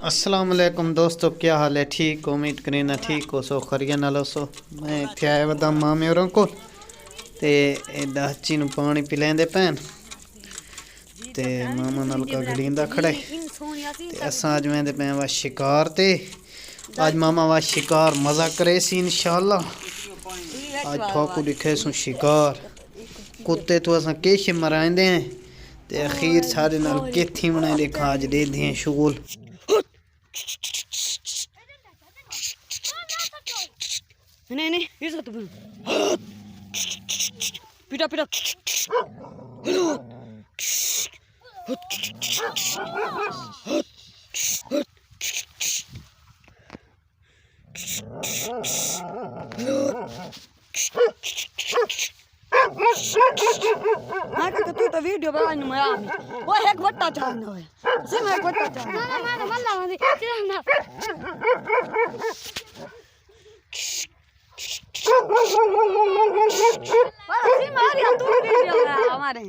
अस्सलाम वालेकुम दोस्तों, क्या हाल है? ठीक हो? उम्मीद करें ना ठीक हो सो खरिया नालो सो। मैं इत्थे आया वदा मामे होरां को ते दाची नूं पानी पिलांदे पैन ते मामा नलका गलींदा खड़ा ते असां अज वेंदे पैं वा शिकार ते अज मामा वा शिकार मज़ा करे सी इंशाअल्लाह। अज थाकू दिखे सू शिकार कुत्ते तो असां किश मरांदे हैं ते अखीर सारे नाल केथी बनाए देखा अज दे दिए शुगल। नहीं ये सब पीटा पीटा तू तो वीडियो बनाने में आ वो एक बट्टा चाहना है सिम एक बट्टा चाहना ना मल्ला ना हमारे